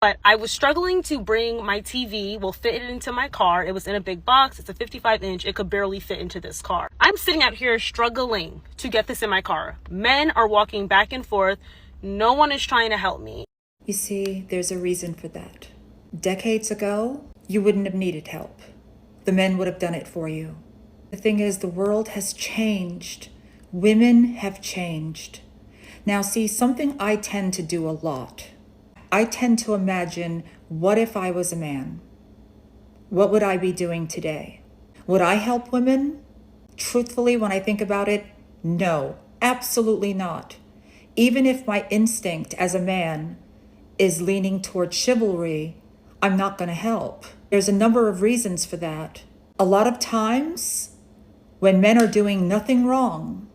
But I was struggling to bring my TV, fit it into my car. It was in a big box. It's a 55-inch. It could barely fit into this car. I'm sitting out here struggling to get this in my car. Men are walking back and forth. No one is trying to help me. You see, there's a reason for that. Decades ago, you wouldn't have needed help. The men would have done it for you. The thing is, the world has changed. Women have changed. Now, see, something I tend to do a lot. I tend to imagine, what if I was a man? What would I be doing today? Would I help women? Truthfully, when I think about it, no, absolutely not. Even if my instinct as a man is leaning toward chivalry, I'm not going to help. There's a number of reasons for that. A lot of times, when men are doing nothing wrong,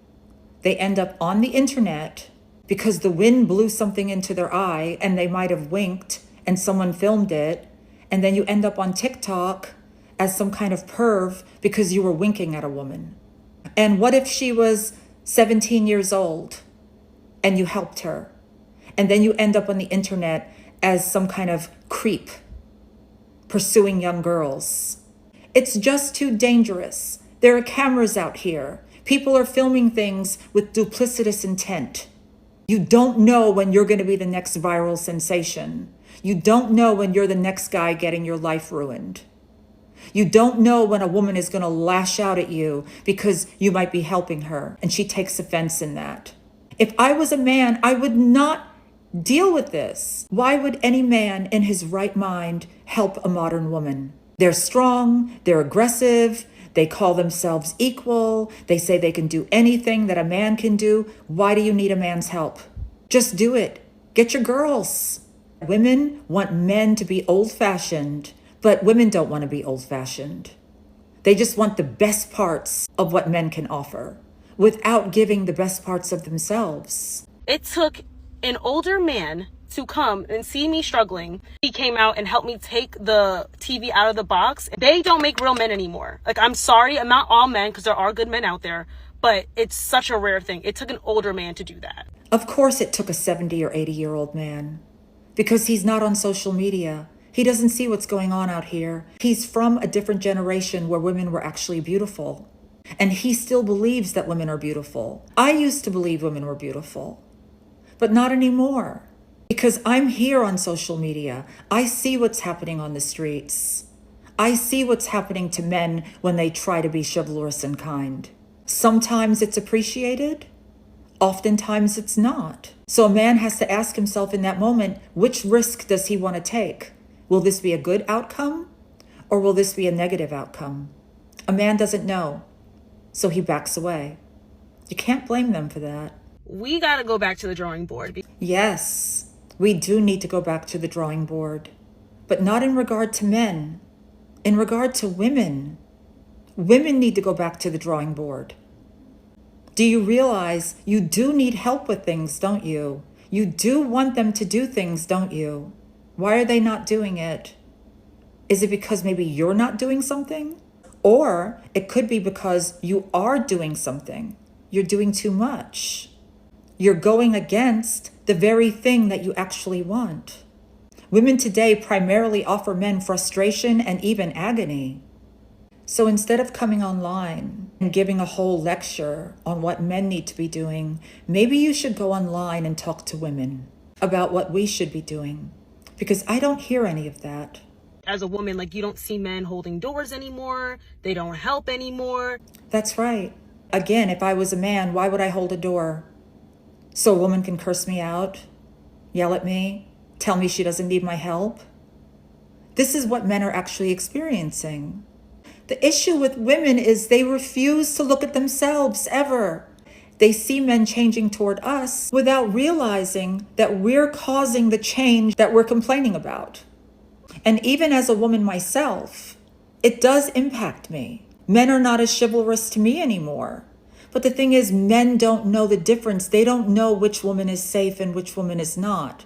they end up on the internet because the wind blew something into their eye and they might have winked and someone filmed it, and then you end up on TikTok as some kind of perv because you were winking at a woman. And what if she was 17 years old and you helped her? And then you end up on the internet as some kind of creep pursuing young girls. It's just too dangerous. There are cameras out here. People are filming things with duplicitous intent. You don't know when you're going to be the next viral sensation. You don't know when you're the next guy getting your life ruined. You don't know when a woman is going to lash out at you because you might be helping her and she takes offense in that. If I was a man, I would not deal with this. Why would any man in his right mind help a modern woman? They're strong, they're aggressive, they call themselves equal, they say they can do anything that a man can do. Why do you need a man's help? Just do it. Get your girls. Women want men to be old-fashioned, but women don't want to be old-fashioned. They just want the best parts of what men can offer without giving the best parts of themselves. It took an older man to come and see me struggling. He came out and helped me take the TV out of the box. They don't make real men anymore. Like, I'm sorry, I'm not all men, because there are good men out there, but it's such a rare thing. It took an older man to do that. Of course it took a 70 or 80-year-old man, because he's not on social media. He doesn't see what's going on out here. He's from a different generation where women were actually beautiful. And he still believes that women are beautiful. I used to believe women were beautiful, but not anymore. Because I'm here on social media. I see what's happening on the streets. I see what's happening to men when they try to be chivalrous and kind. Sometimes it's appreciated. Oftentimes it's not. So a man has to ask himself in that moment, which risk does he want to take? Will this be a good outcome, or will this be a negative outcome? A man doesn't know, so he backs away. You can't blame them for that. We got to go back to the drawing board. Yes. We do need to go back to the drawing board, but not in regard to men. In regard to women, women need to go back to the drawing board. Do you realize you do need help with things, don't you? You do want them to do things, don't you? Why are they not doing it? Is it because maybe you're not doing something? Or it could be because you are doing something. You're doing too much. You're going against the very thing that you actually want. Women today primarily offer men frustration and even agony. So instead of coming online and giving a whole lecture on what men need to be doing, maybe you should go online and talk to women about what we should be doing, because I don't hear any of that. As a woman, you don't see men holding doors anymore. They don't help anymore. That's right. Again, if I was a man, why would I hold a door? So a woman can curse me out, yell at me, tell me she doesn't need my help? This is what men are actually experiencing. The issue with women is they refuse to look at themselves ever. They see men changing toward us without realizing that we're causing the change that we're complaining about. And even as a woman myself, it does impact me. Men are not as chivalrous to me anymore. But the thing is, men don't know the difference. They don't know which woman is safe and which woman is not.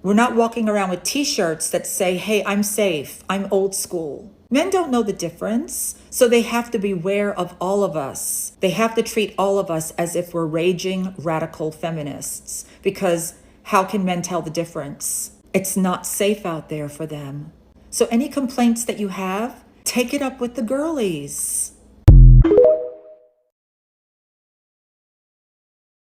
We're not walking around with t-shirts that say, hey, I'm safe, I'm old school. Men don't know the difference, so they have to beware of all of us. They have to treat all of us as if we're raging radical feminists, because how can men tell the difference? It's not safe out there for them. So any complaints that you have, take it up with the girlies.